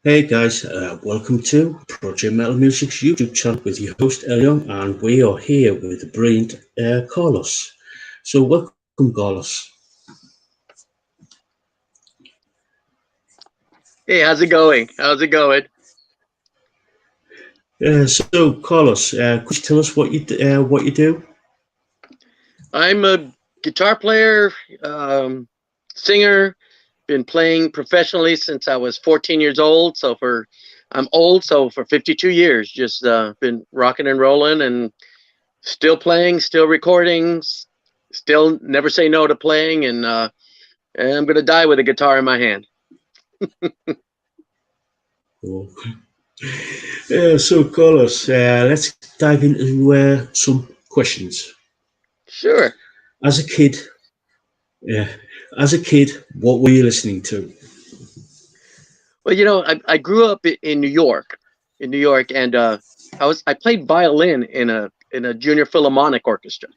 Hey guys, welcome to Project Metal Music's YouTube channel with your host Elion, and we are here with the brilliant Carlos. So welcome, Carlos. Hey, how's it going? How's it going? So Carlos, could you tell us what you do? I'm a guitar player, um, singer. Been playing professionally since I was 14 years old. I'm old. So for 52 years, just been rocking and rolling, and still playing, still recording, still never say no to playing, and I'm gonna die with a guitar in my hand. Oh. So Carlos, let's dive into some questions. Sure. As a kid, uh, what were you listening to? Well, I grew up in New York, and I played violin in a junior philharmonic orchestra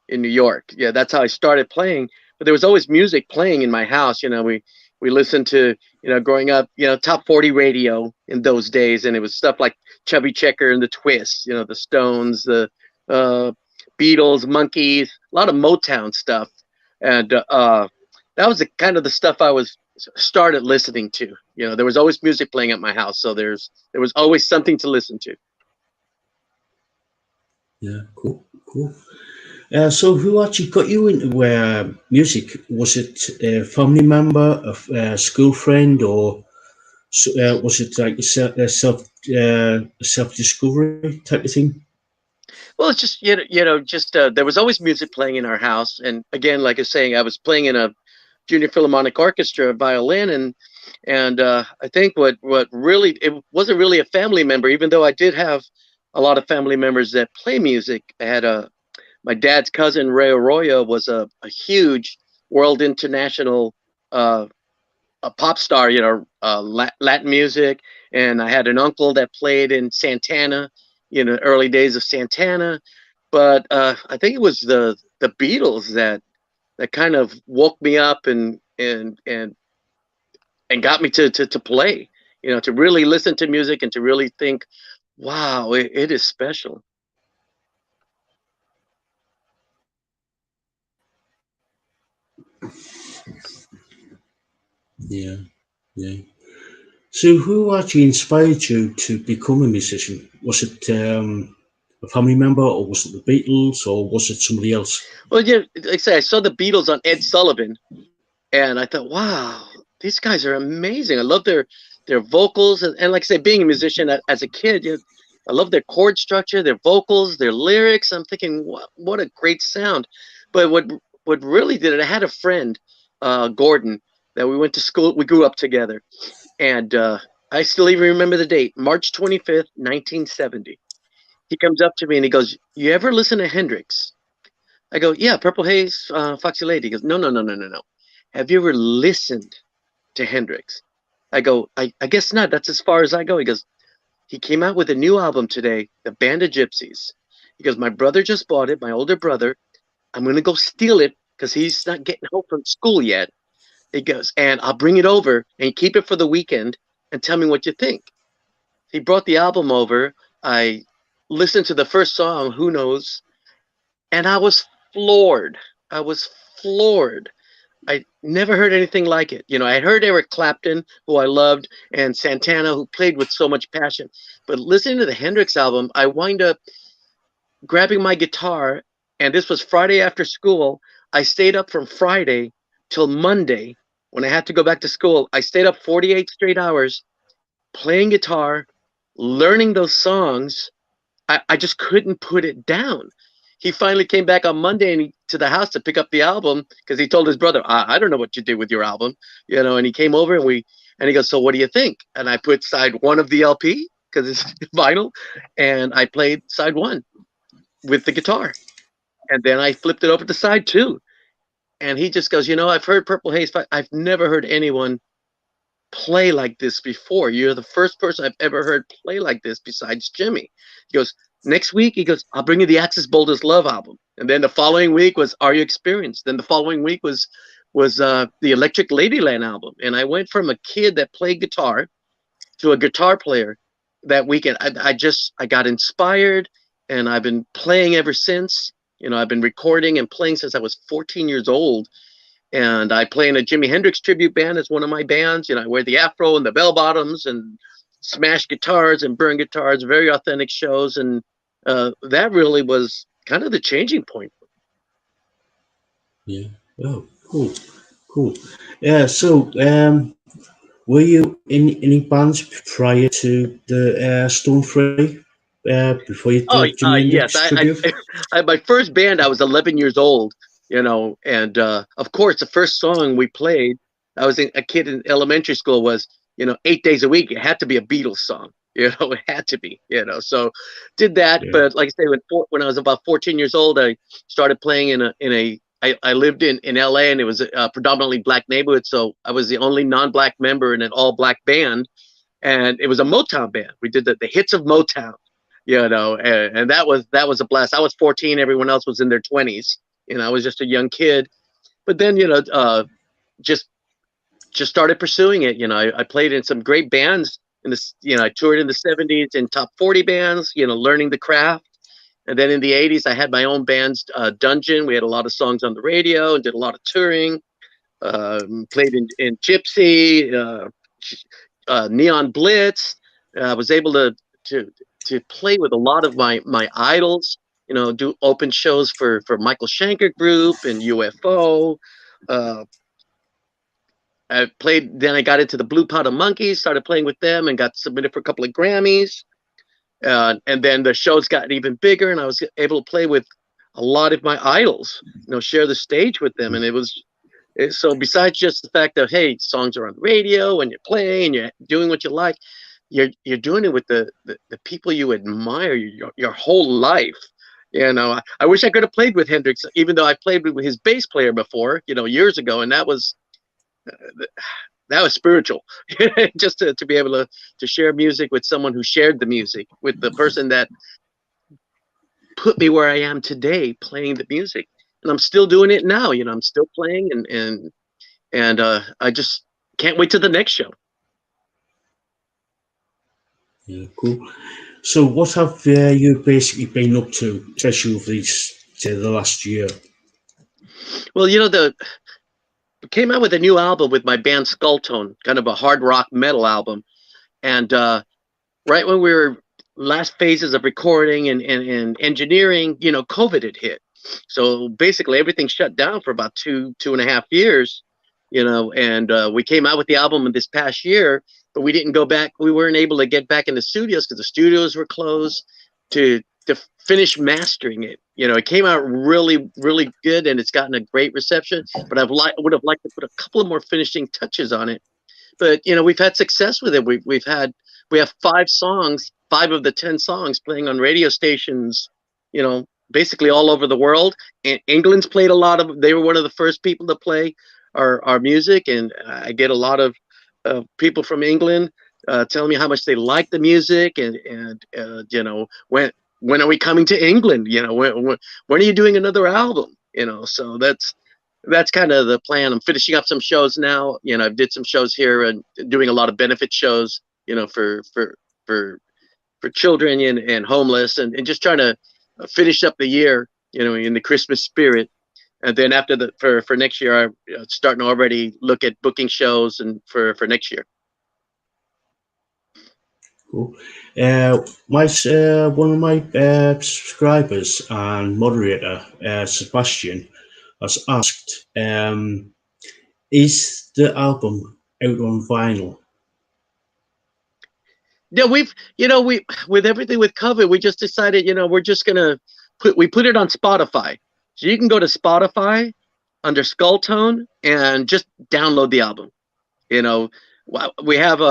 in New York. Yeah, that's how I started playing. But there was always music playing in my house. We listened to growing up, top 40 radio in those days, and it was stuff like Chubby Checker and the Twists, the Stones, the uh, Beatles, Monkees, a lot of Motown stuff, and that was the kind of the stuff I was started listening to. There was always music playing at my house, so there was always something to listen to. Yeah, cool, cool. So who actually got you into music? Was it a family member, a school friend, or was it like self discovery type of thing? Well, it's just just there was always music playing in our house, and again, like I was saying, I was playing in a junior philharmonic orchestra violin, and I think what really, it wasn't really a family member, even though I did have a lot of family members that play music. I had a My dad's cousin Ray Arroyo was a huge world international uh, a pop star, Latin music, and I had an uncle that played in Santana, early days of Santana. But I think it was the Beatles that kind of woke me up and got me to play, to really listen to music and to really think, wow, it is special. Yeah, yeah. So who actually inspired you to become a musician? Was it a family member, or was it the Beatles, or was it somebody else? Well, yeah, like I say, I saw the Beatles on Ed Sullivan, and I thought, wow, these guys are amazing. I love their vocals, and like I say, being a musician as a kid, I love their chord structure, their vocals, their lyrics. I'm thinking, what a great sound. But what really did it? I had a friend, Gordon, that we went to school. We grew up together, and I still even remember the date, March 25th, 1970. He comes up to me and he goes, "You ever listen to Hendrix?" I go, "Yeah, Purple Haze, Foxy Lady." He goes, "No, no, no, no, no, no. Have you ever listened to Hendrix?" I go, I guess not. That's as far as I go. He goes, "He came out with a new album today, The Band of Gypsies." He goes, "My brother just bought it, my older brother. I'm going to go steal it because he's not getting home from school yet." He goes, "And I'll bring it over and keep it for the weekend and tell me what you think." He brought the album over. I listened to the first song, Who Knows, and I was floored. I was floored. I never heard anything like it. I heard Eric Clapton, who I loved, and Santana, who played with so much passion. But listening to the Hendrix album, I wind up grabbing my guitar, and this was Friday after school. I stayed up from Friday till Monday when I had to go back to school. I stayed up 48 straight hours playing guitar, learning those songs. I just couldn't put it down. He finally came back on Monday to the house to pick up the album because he told his brother, I don't know what you did with your album, and he came over and he goes, "So what do you think?" And I put side one of the LP because it's vinyl, and I played side one with the guitar. And then I flipped it over to side two. And he just goes, "I've heard Purple Haze. I've never heard anyone play like this before. You're the first person I've ever heard play like this besides Jimmy." He goes, "Next week," he goes, "I'll bring you the Axis Bold as Love album." And then the following week was Are You Experienced? Then the following week was the Electric Ladyland album. And I went from a kid that played guitar to a guitar player that weekend. I got inspired, and I've been playing ever since. I've been recording and playing since I was 14 years old. And I play in a Jimi Hendrix tribute band as one of my bands. I wear the afro and the bell bottoms and smash guitars and burn guitars, very authentic shows. And that really was kind of the changing point. Yeah. Oh, cool, cool. Yeah. So, were you in any bands prior to the Stone Free? Before you Oh, did Jimi yes. Hendrix tribute? My first band, I was 11 years old, and of course, the first song we played, I was a kid in elementary school, was, 8 days a week. It had to be a Beatles song, it had to be, so did that. Yeah. But like I say, when I was about 14 years old, I started playing I lived in LA, and it was a predominantly black neighborhood. So I was the only non-black member in an all black band. And it was a Motown band. We did the hits of Motown, and that was a blast. I was 14, everyone else was in their 20s. I was just a young kid. But then, just started pursuing it. I played in some great bands in this, I toured in the 70s in top 40 bands, learning the craft. And then in the 80s, I had my own band's Dungeon. We had a lot of songs on the radio and did a lot of touring. Played in Gypsy, Neon Blitz. I was able to play with a lot of my idols. Do open shows for Michael Schenker Group and UFO. I played. Then I got into the Blue Powder Monkeys. Started playing with them and got submitted for a couple of Grammys. And then the shows got even bigger, and I was able to play with a lot of my idols. Share the stage with them, and so besides just the fact that, hey, songs are on the radio and you're playing, you're doing what you like, you're doing it with the people you admire your whole life. I wish I could have played with Hendrix, even though I played with his bass player before, years ago, and that was spiritual. Just to be able to share music with someone who shared the music with the person that put me where I am today, playing the music. And I'm still doing it now. I'm still playing, and I just can't wait to the next show. Yeah, cool. So, what have you basically been up to, especially over the last year? Well, came out with a new album with my band Skulltone, kind of a hard rock metal album, and right when we were last phases of recording and engineering, COVID had hit. So basically everything shut down for about 2.5 years, and we came out with the album in this past year, but we didn't go back. We weren't able to get back in the studios because the studios were closed to finish mastering it. It came out really, really good, and it's gotten a great reception, but would have liked to put a couple of more finishing touches on it. But, we've had success with it. We have 5 songs, 5 of the 10 songs playing on radio stations, basically all over the world. And England's played a lot of. They were one of the first people to play our music, and I get a lot of people from England telling me how much they like the music, and when are we coming to England? When are you doing another album? So that's kind of the plan. I'm finishing up some shows now. I did some shows here and doing a lot of benefit shows, for children and homeless, and just trying to finish up the year, in the Christmas spirit. And then after for next year, I'm starting to already look at booking shows and for next year. Cool. One of my subscribers and moderator, Sebastian, has asked, is the album out on vinyl? Yeah, we with everything with COVID, we just decided, we're just gonna put it on Spotify. So you can go to Spotify under Skulltone and just download the album. We have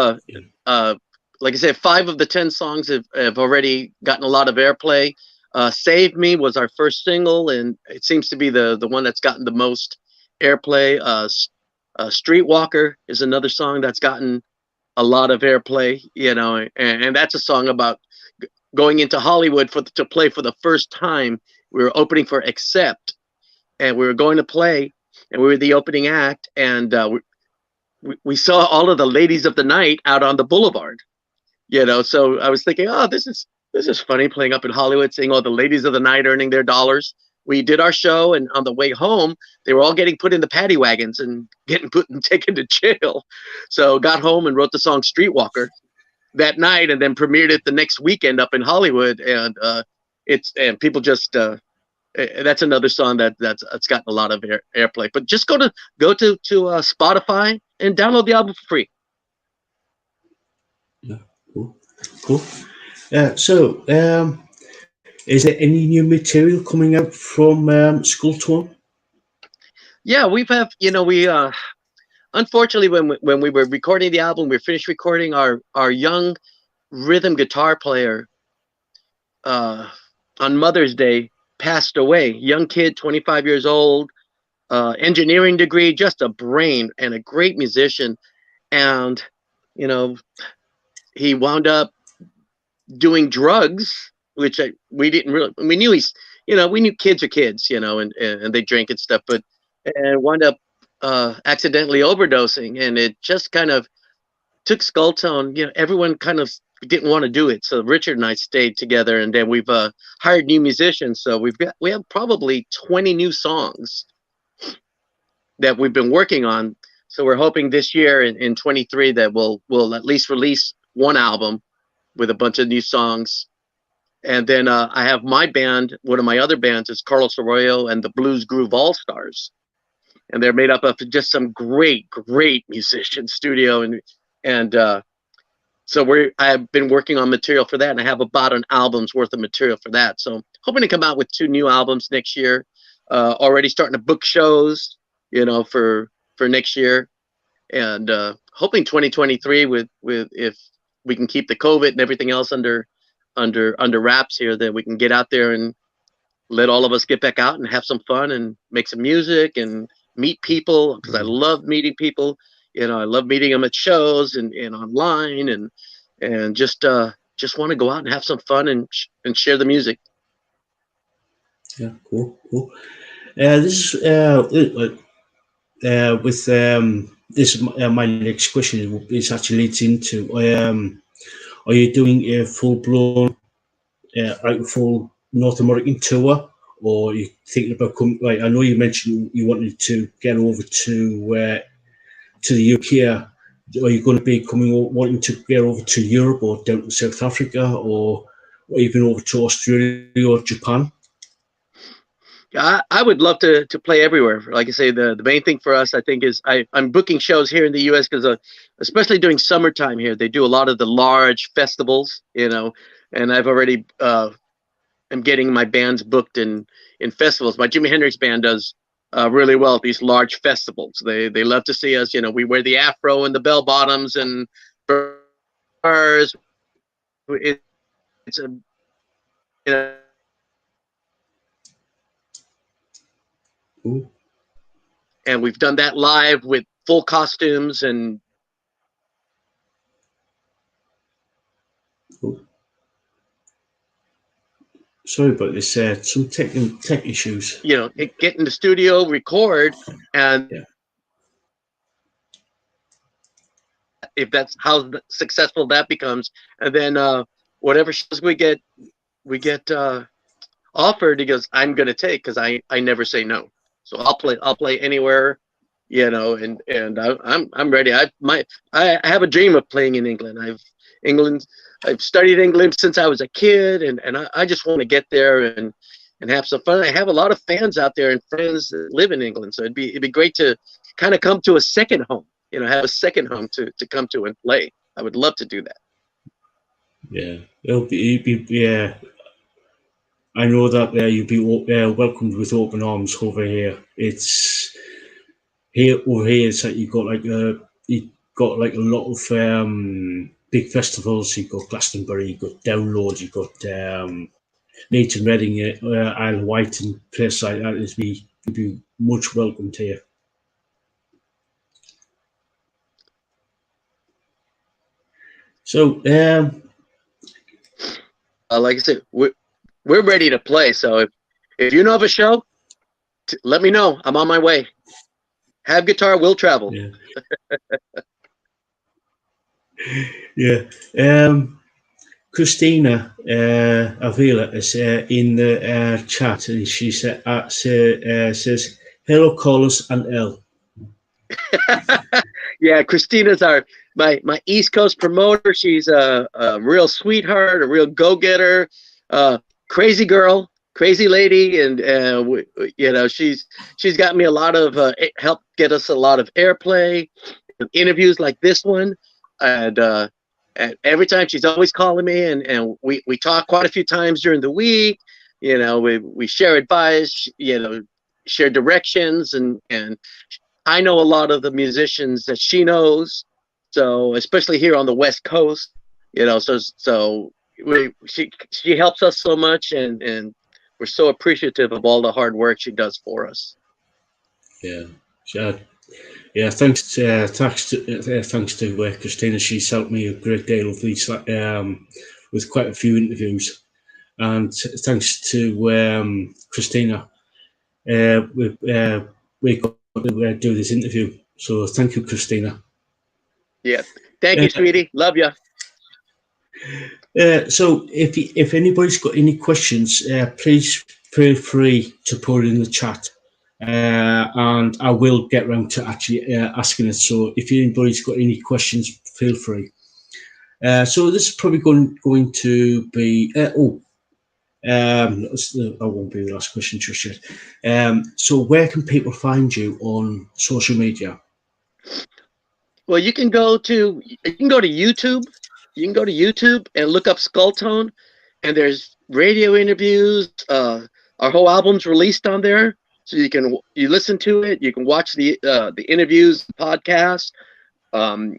like I said, 5 of the 10 songs have already gotten a lot of airplay. Save Me was our first single, and it seems to be the one that's gotten the most airplay. Streetwalker is another song that's gotten a lot of airplay, and that's a song about going into Hollywood to play for the first time, we were opening for Accept, and we were going to play, and we were the opening act, and we saw all of the ladies of the night out on the boulevard. So I was thinking, oh, this is funny, playing up in Hollywood, seeing all the ladies of the night earning their dollars. We did our show, and on the way home, they were all getting put in the paddy wagons and getting put and taken to jail. So got home and wrote the song Streetwalker that night, and then premiered it the next weekend up in Hollywood. And people just that's another song that's gotten a lot of airplay. But just go to Spotify and download the album for free. Yeah, cool. So, is there any new material coming out from School Tour? Yeah, we unfortunately, when we were recording the album, we finished recording. Our young rhythm guitar player on Mother's Day passed away. Young kid, 25 years old, engineering degree, just a brain and a great musician. And he wound up doing drugs, which we didn't really. We knew we knew kids are kids, and they drink and stuff, and wound up accidentally overdosing, and it just kind of took Skull Tone. Everyone kind of didn't want to do it, so Richard and I stayed together, and then we've hired new musicians. So we have probably 20 new songs that we've been working on. So we're hoping this year in 23 that we'll at least release one album with a bunch of new songs. And then I have my band. One of my other bands is Carlos Arroyo and the Blues Groove All Stars, and they're made up of just some great musicians, studio and so I've been working on material for that, and I have about an album's worth of material for that. So hoping to come out with 2 new albums next year. Already starting to book shows, for next year, and hoping 2023 with if we can keep the COVID and everything else under wraps here, that we can get out there and let all of us get back out and have some fun and make some music and meet people, because I love meeting people. I love meeting them at shows and online, and just want to go out and have some fun and share the music. Yeah, cool. This with this my next question is actually leads into are you doing a full blown full North American tour, or are you thinking about coming? Like, I know you mentioned you wanted to get over to the UK. Are you going to be wanting to get over to Europe or down to South Africa, or even over to Australia or Japan? I would love to play everywhere. Like I say, the main thing for us, I think, is I'm booking shows here in the U.S. because especially during summertime here, they do a lot of the large festivals, and I've already am getting my bands booked in festivals. My Jimi Hendrix band does really well at these large festivals. They love to see us. We wear the afro and the bell bottoms and bars. It's a Ooh. And we've done that live with full costumes and. Ooh. Sorry about this. Some tech issues. Get in the studio, record, and if that's how successful that becomes, and then whatever shows we get offered, he goes, I'm gonna take, because I never say no. So I'll play anywhere, and I'm ready. I have a dream of playing in England. I've studied England since I was a kid, and I just want to get there and have some fun. I have a lot of fans out there and friends that live in England, so it'd be great to kind of come to a second home, have a second home to come to and play. I would love to do that. Yeah, it'd be yeah. I know that you'll be welcomed with open arms over here. It's over here. It's like you got like a lot of big festivals. You got Glastonbury, you got Download, you got Leighton Reading, Isle of Wight, and places like that. You'd be much welcomed here. So, like I said, we're ready to play. So if you know of a show, let me know. I'm on my way. Have guitar, will travel. Yeah. Yeah. Christina Avila is in the chat, and she says, "Hello, Carlos and Elle." Yeah, Christina's my East Coast promoter. She's a real sweetheart, a real go-getter, crazy girl, crazy lady, and she's got me a lot of help get us a lot of airplay, interviews like this one, and every time she's always calling me, and we talk quite a few times during the week. We share advice, share directions, and I know a lot of the musicians that she knows, so especially here on the West Coast, she helps us so much, and we're so appreciative of all the hard work she does for us. Yeah. Yeah, thanks to Christina. She's helped me a great deal with these, with quite a few interviews, and thanks to Christina, we got to do this interview. So thank you, Christina. Yeah, thank you, sweetie. Love you. So if anybody's got any questions, please feel free to put it in the chat. And I will get round to actually asking it. So if anybody's got any questions, feel free. So this is probably going to be that won't be the last question just yet. So where can people find you on social media? Well, you can go to YouTube. You can go to YouTube and look up Skull Tone, and there's radio interviews. Our whole album's released on there. So you listen to it. You can watch the interviews, the podcast. You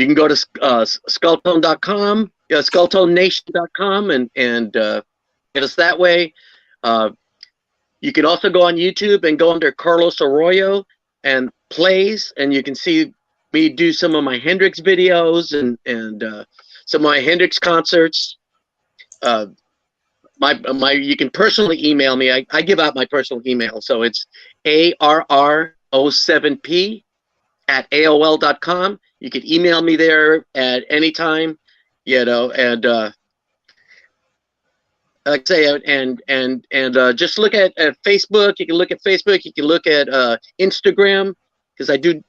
can go to skulltone.com, skulltonenation.com, and get us that way. You can also go on YouTube and go under Carlos Arroyo and plays, and you can see me do some of my Hendrix videos and some of my Hendrix concerts. You can personally email me. I give out my personal email, so it's arr07p@aol.com. You can email me there at any time, and like I say, and just look at Facebook. You can look at Facebook. You can look at Instagram, because I do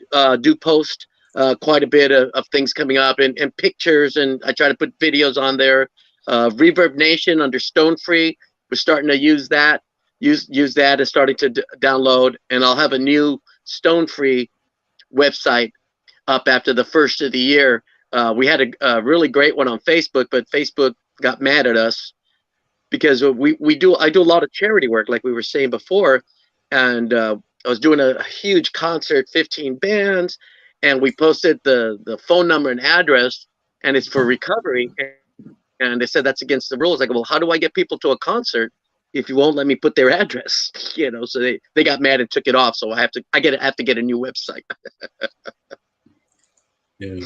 post quite a bit of things coming up and pictures, and I try to put videos on there. Reverb Nation under Stone Free, we're starting to use that. Use that as starting to download, and I'll have a new Stone Free website up after the first of the year. We had a really great one on Facebook, but Facebook got mad at us because I do a lot of charity work, like we were saying before, and I was doing a huge concert, 15 bands, and we posted the phone number and address, and it's for recovery. And they said that's against the rules. I go, well, how do I get people to a concert if you won't let me put their address? So they got mad and took it off. So I have to get a new website. Yeah.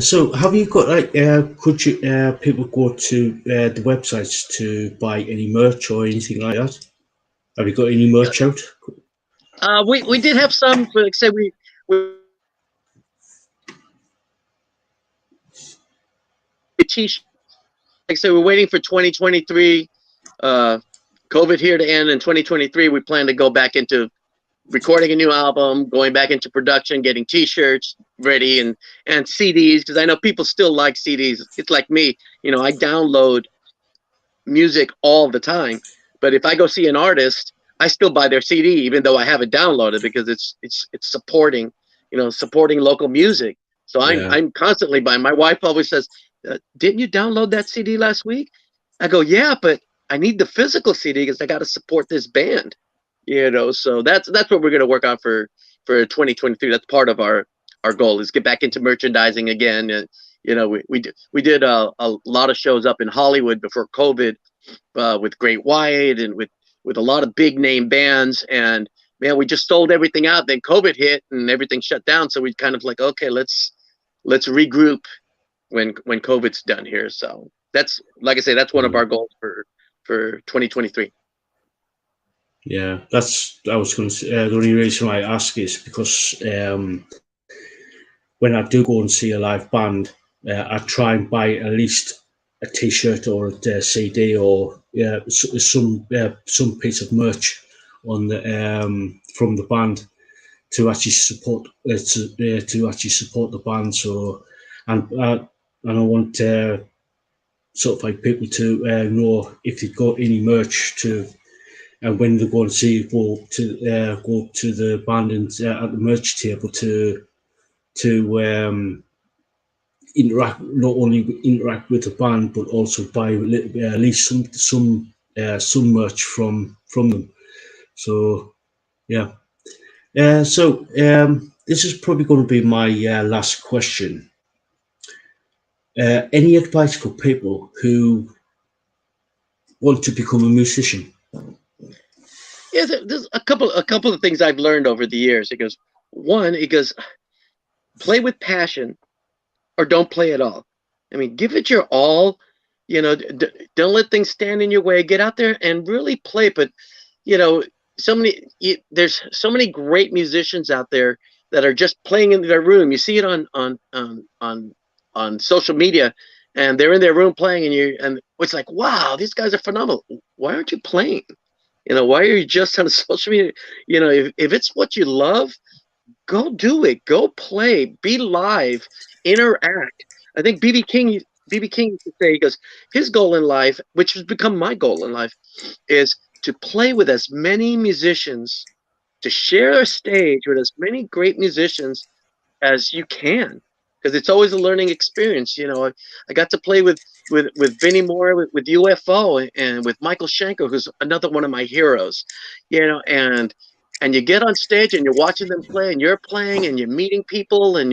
So have you got could you people go to the websites to buy any merch or anything like that? Have you got any merch out? We did have some, but like I said, we t-shirt. Like I said, we're waiting for 2023, COVID here to end. In 2023, we plan to go back into recording a new album, going back into production, getting t-shirts ready, and CDs, because I know people still like CDs. It's like me, I download music all the time, but if I go see an artist, I still buy their CD even though I have it downloaded, because it's supporting local music. So I'm constantly buying. My wife always says, didn't you download that CD last week? I go, yeah, but I need the physical CD because I got to support this band, So that's what we're gonna work on for 2023. That's part of our goal, is get back into merchandising again. And we did a lot of shows up in Hollywood before COVID, with Great White and with a lot of big name bands. And man, we just sold everything out. Then COVID hit and everything shut down. So we kind of like, okay, let's regroup when COVID's done here. So that's, like I say, that's one of our goals for 2023. Yeah, that's I was going to say, the only reason why I ask is because when I do go and see a live band, I try and buy at least a T-shirt or a CD or some piece of merch on the from the band to actually support to actually support the band. So, and I want sort of like people to know if they've got any merch to, and when they go and see go to the band and at the merch table to interact, not only interact with the band but also buy at least some merch from them. So yeah. This is probably going to be my last question. Any advice for people who want to become a musician? Yeah, there's a couple of things I've learned over the years. It goes play with passion or don't play at all. I mean, give it your all. Don't let things stand in your way. Get out there and really play. But you know, there's so many great musicians out there that are just playing in their room. You see it on social media, and they're in their room playing, and it's like, wow, these guys are phenomenal. Why aren't you playing? Why are you just on social media? If it's what you love, go do it. Go play. Be live. Interact. I think BB King used to say, he goes, his goal in life, which has become my goal in life, is to play with as many musicians, to share a stage with as many great musicians as you can, because it's always a learning experience. I got to play with Vinnie Moore, with UFO, and with Michael Schenker, who's another one of my heroes. And you get on stage and you're watching them play, and you're playing, and you're meeting people, and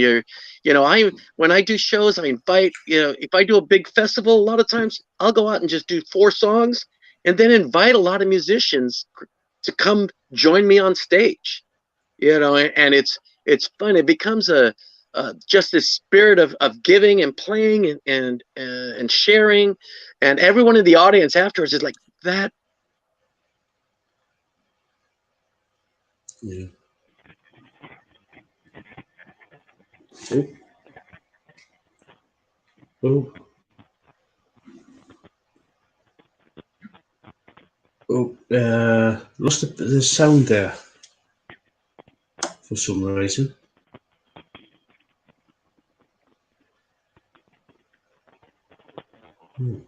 I when I do shows, I invite, if I do a big festival, a lot of times I'll go out and just do 4 songs, and then invite a lot of musicians to come join me on stage. And it's fun. It becomes a just this spirit of giving and playing and sharing, and everyone in the audience afterwards is like that. Yeah. Oh, oh, oh. Lost the sound there for some reason. Hmm.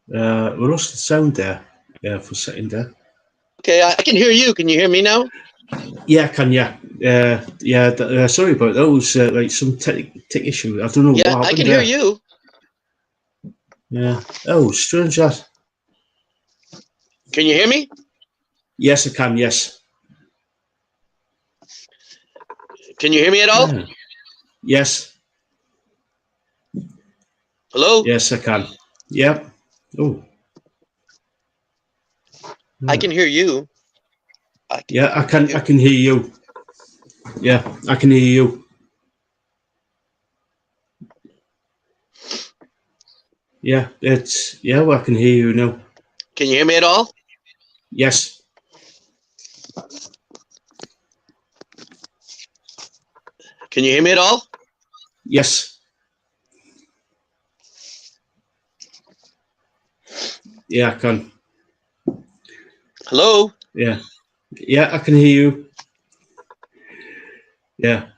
We lost the sound there. Yeah, for a second there. Okay, I can hear you. Can you hear me now? Yeah, can yeah. Yeah. Sorry about that. It was like some tech issue. I don't know Yeah, what I happened can hear there. you. Yeah. Oh, strange that. Can you hear me? Yes, I can. Yes. Can you hear me at all? Yeah. Yes. Hello? Yes, I can. Yep. Oh. I Yeah. can hear you. Yeah, I can. I can hear you. Yeah, I can hear you. Yeah, it's yeah. Well, I can hear you now. Can you hear me at all? Yes. Can you hear me at all? Yes. Yeah, I can. Hello? Yeah. Yeah, I can hear you. Yeah.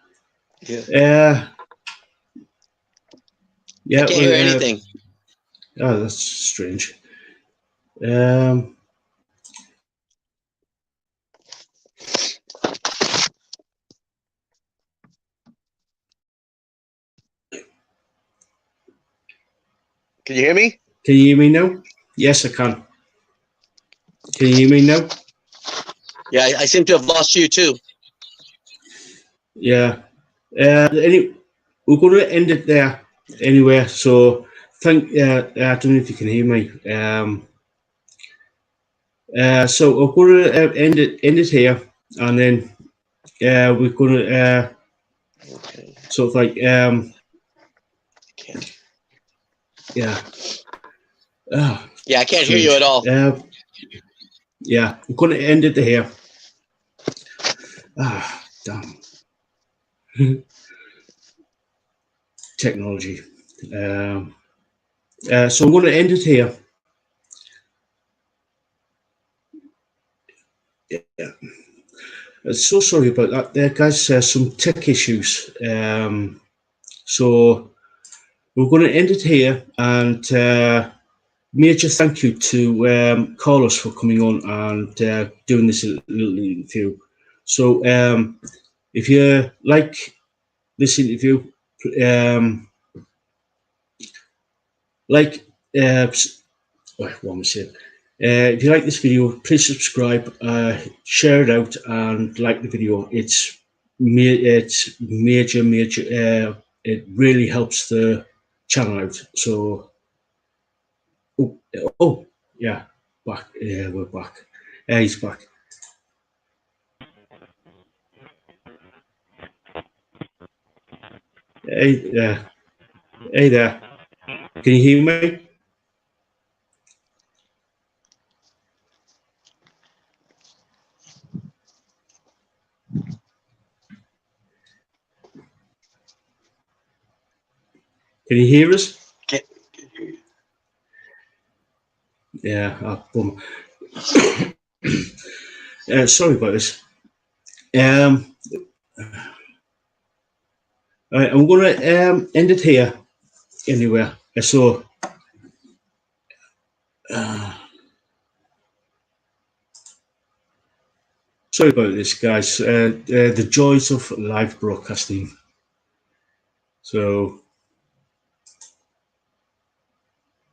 Yeah. Uh, I yeah. can't hear Well. anything. Oh, that's strange. Um. Can you hear me? Can you hear me now? Yes, I can. Can you hear me now? Yeah, I seem to have lost you too. Yeah. We're going to end it there anyway. So I don't know if you can hear me. So we're going to end it here, and then we're going to Okay. sort of like I can't. yeah. Ah, Yeah, I can't hear you at all. Yeah, I'm going to end it here. Ah, damn. Technology. So I'm going to end it here. Yeah. So sorry about that there, guys. Some tech issues. So we're going to end it here, and major thank you to Carlos for coming on and doing this little interview. So if you like this interview, um, like what am I saying? If you like this video, please subscribe, share it out, and like the video. It's major. It really helps the channel out. So, oh yeah, back. Yeah, we're back. He's back. Hey there. Can you hear me? Can you hear us? Can't- Yeah. Boom. Sorry about this. Um, I'm gonna end it here. Anyway, so sorry about this, guys. The joys of live broadcasting. So